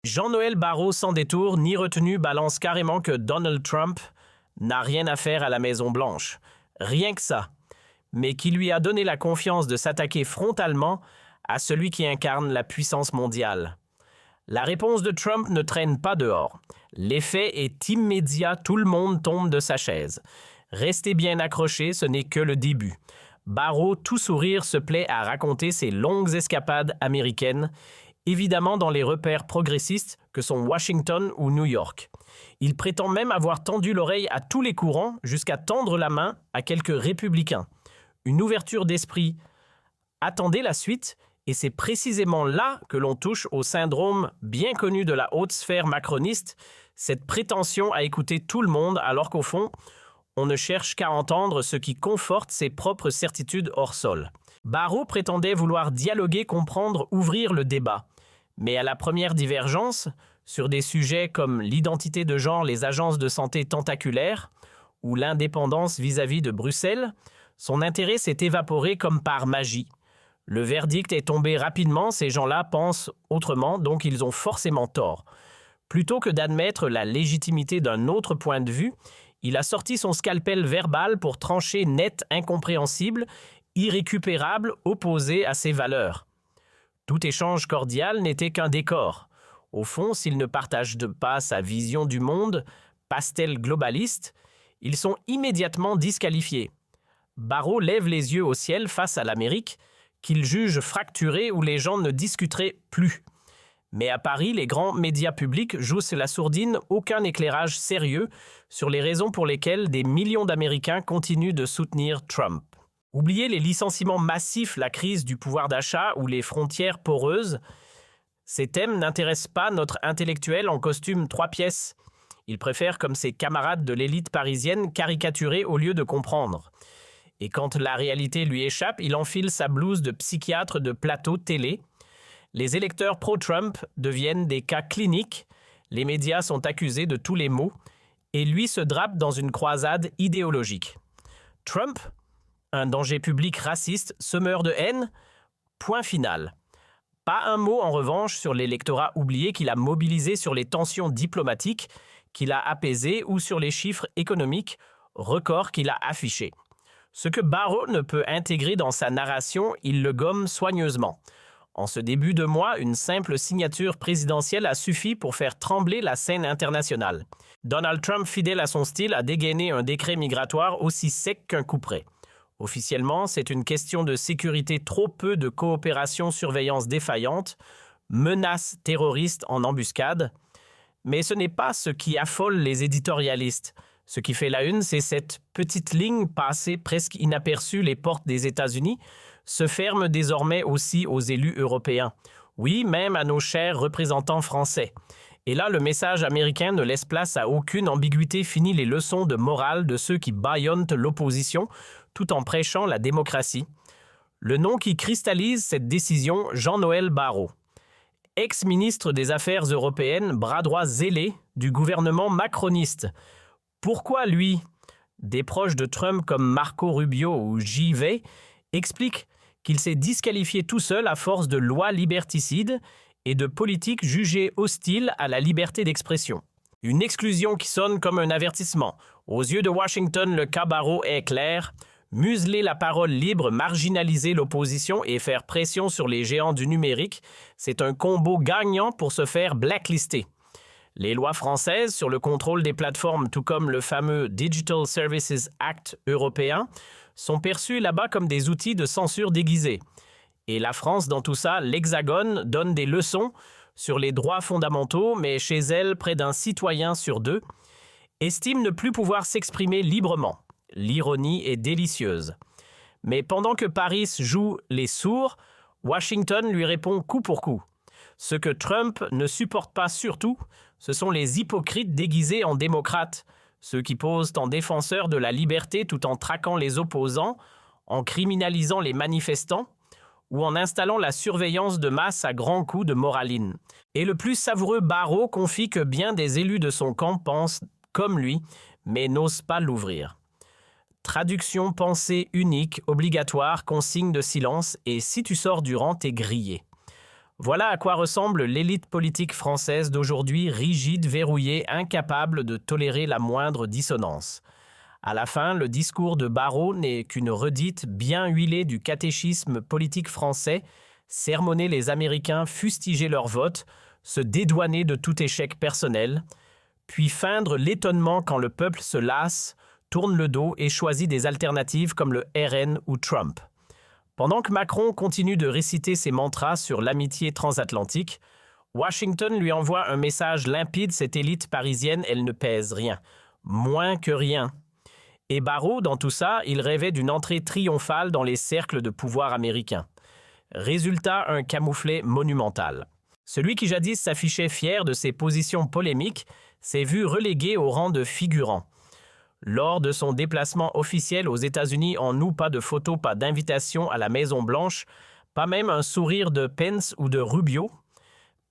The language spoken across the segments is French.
Jean-Noël Barrot sans détour ni retenue balance carrément que Donald Trump n'a rien à faire à la Maison-Blanche. Rien que ça. Mais qui lui a donné la confiance de s'attaquer frontalement à celui qui incarne la puissance mondiale. La réponse de Trump ne traîne pas dehors. L'effet est immédiat, tout le monde tombe de sa chaise. Restez bien accrochés, ce n'est que le début. Barrot, tout sourire, se plaît à raconter ses longues escapades américaines, évidemment dans les repères progressistes que sont Washington ou New York. Il prétend même avoir tendu l'oreille à tous les courants jusqu'à tendre la main à quelques républicains. Une ouverture d'esprit. Attendez la suite, et c'est précisément là que l'on touche au syndrome bien connu de la haute sphère macroniste, cette prétention à écouter tout le monde alors qu'au fond, on ne cherche qu'à entendre ce qui conforte ses propres certitudes hors sol. Barrot prétendait vouloir dialoguer, comprendre, ouvrir le débat. Mais à la première divergence, sur des sujets comme l'identité de genre, les agences de santé tentaculaires ou l'indépendance vis-à-vis de Bruxelles, son intérêt s'est évaporé comme par magie. Le verdict est tombé rapidement, ces gens-là pensent autrement, donc ils ont forcément tort. Plutôt que d'admettre la légitimité d'un autre point de vue, il a sorti son scalpel verbal pour trancher net, incompréhensible, irrécupérable, opposé à ses valeurs. Tout échange cordial n'était qu'un décor. Au fond, s'ils ne partagent pas sa vision du monde, pastel globaliste, ils sont immédiatement disqualifiés. Barrot lève les yeux au ciel face à l'Amérique, qu'il juge fracturée où les gens ne discuteraient plus. Mais à Paris, les grands médias publics jouent sur la sourdine aucun éclairage sérieux sur les raisons pour lesquelles des millions d'Américains continuent de soutenir Trump. Oubliez les licenciements massifs, la crise du pouvoir d'achat ou les frontières poreuses. Ces thèmes n'intéressent pas notre intellectuel en costume 3 pièces. Il préfère, comme ses camarades de l'élite parisienne, caricaturer au lieu de comprendre. Et quand la réalité lui échappe, il enfile sa blouse de psychiatre de plateau télé. Les électeurs pro-Trump deviennent des cas cliniques, les médias sont accusés de tous les maux, et lui se drape dans une croisade idéologique. Trump, un danger public raciste, semeur de haine, point final. Pas un mot en revanche sur l'électorat oublié qu'il a mobilisé sur les tensions diplomatiques qu'il a apaisées ou sur les chiffres économiques, records qu'il a affichés. Ce que Barrot ne peut intégrer dans sa narration, il le gomme soigneusement. En ce début de mois, une simple signature présidentielle a suffi pour faire trembler la scène internationale. Donald Trump, fidèle à son style, a dégainé un décret migratoire aussi sec qu'un couperet. Officiellement, c'est une question de sécurité, trop peu de coopération-surveillance défaillante, menace terroriste en embuscade. Mais ce n'est pas ce qui affole les éditorialistes. Ce qui fait la une, c'est cette petite ligne passée presque inaperçue les portes des États-Unis, se ferme désormais aussi aux élus européens. Oui, même à nos chers représentants français. Et là, le message américain ne laisse place à aucune ambiguïté, fini les leçons de morale de ceux qui bâillonnent l'opposition, tout en prêchant la démocratie. Le nom qui cristallise cette décision, Jean-Noël Barrot. Ex-ministre des Affaires européennes, bras droit zélé du gouvernement macroniste. Pourquoi lui? Des proches de Trump comme Marco Rubio ou J.V. expliquent qu'il s'est disqualifié tout seul à force de lois liberticides et de politiques jugées hostiles à la liberté d'expression. Une exclusion qui sonne comme un avertissement. Aux yeux de Washington, le cas Barrot est clair. Museler la parole libre, marginaliser l'opposition et faire pression sur les géants du numérique, c'est un combo gagnant pour se faire blacklister. Les lois françaises sur le contrôle des plateformes, tout comme le fameux Digital Services Act européen, sont perçues là-bas comme des outils de censure déguisés. Et la France, dans tout ça, l'Hexagone, donne des leçons sur les droits fondamentaux, mais chez elle, près d'un citoyen sur 2 estime ne plus pouvoir s'exprimer librement. L'ironie est délicieuse. Mais pendant que Paris joue les sourds, Washington lui répond coup pour coup. Ce que Trump ne supporte pas surtout, ce sont les hypocrites déguisés en démocrates, ceux qui posent en défenseurs de la liberté tout en traquant les opposants, en criminalisant les manifestants ou en installant la surveillance de masse à grands coups de moraline. Et le plus savoureux Barrot confie que bien des élus de son camp pensent comme lui, mais n'osent pas l'ouvrir. Traduction pensée unique, obligatoire, consigne de silence, et si tu sors du rang, t'es grillé. Voilà à quoi ressemble l'élite politique française d'aujourd'hui, rigide, verrouillée, incapable de tolérer la moindre dissonance. À la fin, le discours de Barrot n'est qu'une redite bien huilée du catéchisme politique français, sermonner les Américains, fustiger leur vote, se dédouaner de tout échec personnel, puis feindre l'étonnement quand le peuple se lasse, tourne le dos et choisit des alternatives comme le RN ou Trump. Pendant que Macron continue de réciter ses mantras sur l'amitié transatlantique, Washington lui envoie un message limpide: cette élite parisienne, elle ne pèse rien, moins que rien. Et Barrot, dans tout ça, il rêvait d'une entrée triomphale dans les cercles de pouvoir américains. Résultat, un camouflet monumental. Celui qui jadis s'affichait fier de ses positions polémiques s'est vu relégué au rang de figurant. Lors de son déplacement officiel aux États-Unis en août, pas de photo, pas d'invitation à la Maison-Blanche, pas même un sourire de Pence ou de Rubio.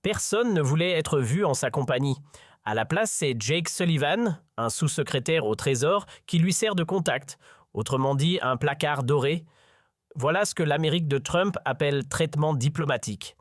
Personne ne voulait être vu en sa compagnie. À la place, c'est Jake Sullivan, un sous-secrétaire au Trésor, qui lui sert de contact, autrement dit un placard doré. Voilà ce que l'Amérique de Trump appelle traitement diplomatique.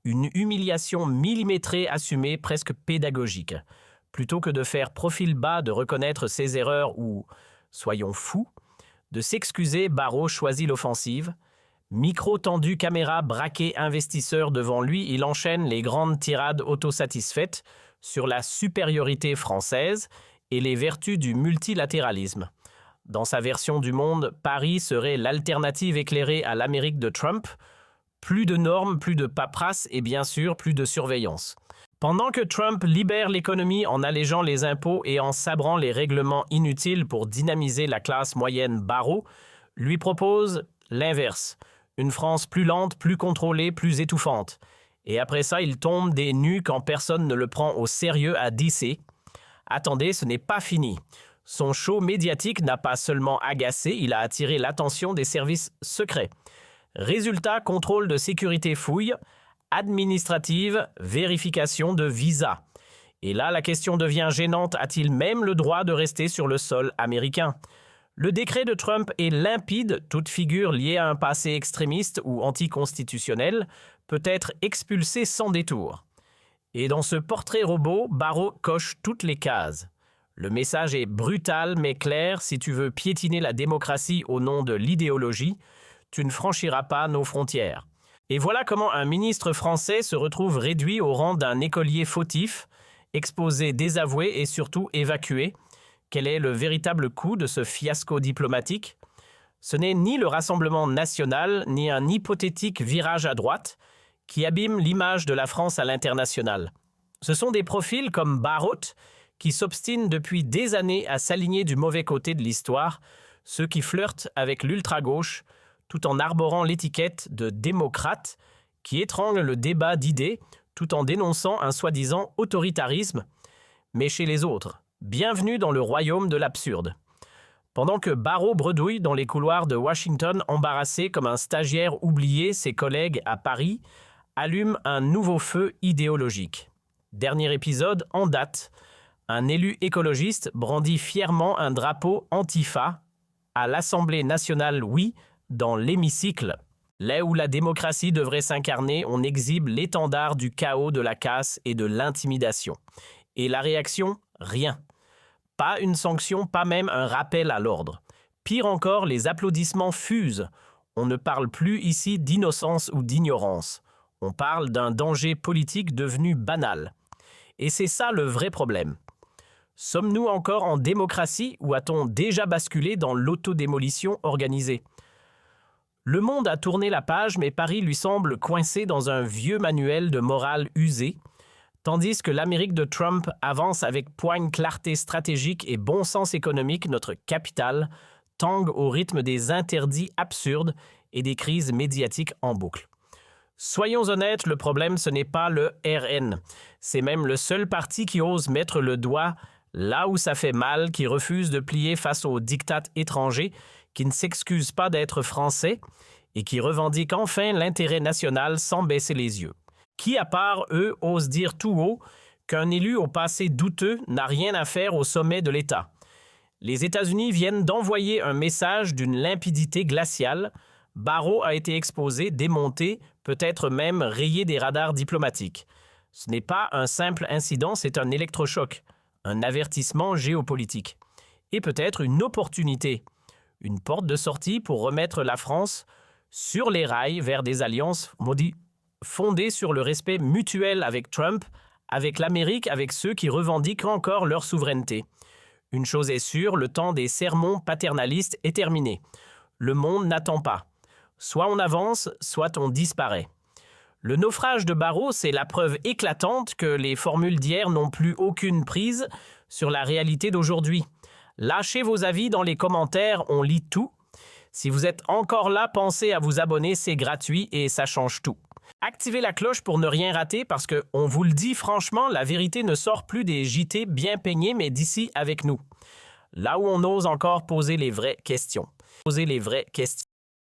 Une humiliation millimétrée assumée, presque pédagogique. Plutôt que de faire profil bas, de reconnaître ses erreurs ou, soyons fous, de s'excuser, Barrot choisit l'offensive. Micro tendu, caméra braqué, investisseur devant lui, il enchaîne les grandes tirades autosatisfaites sur la supériorité française et les vertus du multilatéralisme. Dans sa version du monde, Paris serait l'alternative éclairée à l'Amérique de Trump. Plus de normes, plus de paperasse et bien sûr plus de surveillance. Pendant que Trump libère l'économie en allégeant les impôts et en sabrant les règlements inutiles pour dynamiser la classe moyenne, Barrot lui propose l'inverse. Une France plus lente, plus contrôlée, plus étouffante. Et après ça, il tombe des nues quand personne ne le prend au sérieux à DC. Attendez, ce n'est pas fini. Son show médiatique n'a pas seulement agacé, il a attiré l'attention des services secrets. Résultat, contrôle de sécurité fouille, administrative, vérification de visa. Et là, la question devient gênante, a-t-il même le droit de rester sur le sol américain? Le décret de Trump est limpide, toute figure liée à un passé extrémiste ou anticonstitutionnel peut être expulsée sans détour. Et dans ce portrait robot, Barrot coche toutes les cases. Le message est brutal mais clair: si tu veux piétiner la démocratie au nom de l'idéologie, tu ne franchiras pas nos frontières. Et voilà comment un ministre français se retrouve réduit au rang d'un écolier fautif, exposé, désavoué et surtout évacué. Quel est le véritable coût de ce fiasco diplomatique? Ce n'est ni le Rassemblement national, ni un hypothétique virage à droite qui abîme l'image de la France à l'international. Ce sont des profils comme Barrot qui s'obstinent depuis des années à s'aligner du mauvais côté de l'histoire, ceux qui flirtent avec l'ultra-gauche, tout en arborant l'étiquette de démocrate qui étrangle le débat d'idées tout en dénonçant un soi-disant autoritarisme, mais chez les autres. Bienvenue dans le royaume de l'absurde. Pendant que Barrot bredouille dans les couloirs de Washington, embarrassé comme un stagiaire oublié, ses collègues à Paris allument un nouveau feu idéologique. Dernier épisode en date. Un élu écologiste brandit fièrement un drapeau Antifa à l'Assemblée nationale, oui, dans l'hémicycle. Là où la démocratie devrait s'incarner, on exhibe l'étendard du chaos, de la casse et de l'intimidation. Et la réaction? Rien. Pas une sanction, pas même un rappel à l'ordre. Pire encore, les applaudissements fusent. On ne parle plus ici d'innocence ou d'ignorance. On parle d'un danger politique devenu banal. Et c'est ça le vrai problème. Sommes-nous encore en démocratie ou a-t-on déjà basculé dans l'autodémolition organisée? Le monde a tourné la page, mais Paris lui semble coincé dans un vieux manuel de morale usé, tandis que l'Amérique de Trump avance avec poigne, clarté stratégique et bon sens économique. Notre capitale tangue au rythme des interdits absurdes et des crises médiatiques en boucle. Soyons honnêtes, le problème, ce n'est pas le RN. C'est même le seul parti qui ose mettre le doigt là où ça fait mal, qui refuse de plier face aux diktats étrangers, qui ne s'excuse pas d'être français et qui revendique enfin l'intérêt national sans baisser les yeux. Qui, à part eux, ose dire tout haut qu'un élu au passé douteux n'a rien à faire au sommet de l'État? Les États-Unis viennent d'envoyer un message d'une limpidité glaciale. Barrault a été exposé, démonté, peut-être même rayé des radars diplomatiques. Ce n'est pas un simple incident, c'est un électrochoc, un avertissement géopolitique. Et peut-être une opportunité, une porte de sortie pour remettre la France sur les rails vers des alliances fondées sur le respect mutuel avec Trump, avec l'Amérique, avec ceux qui revendiquent encore leur souveraineté. Une chose est sûre, le temps des sermons paternalistes est terminé. Le monde n'attend pas. Soit on avance, soit on disparaît. Le naufrage de Barrault, c'est la preuve éclatante que les formules d'hier n'ont plus aucune prise sur la réalité d'aujourd'hui. Lâchez vos avis dans les commentaires, on lit tout. Si vous êtes encore là, pensez à vous abonner, c'est gratuit et ça change tout. Activez la cloche pour ne rien rater parce que, on vous le dit franchement, la vérité ne sort plus des JT bien peignés, mais d'ici avec nous. Là où on ose encore poser les vraies questions. Poser les vraies questions.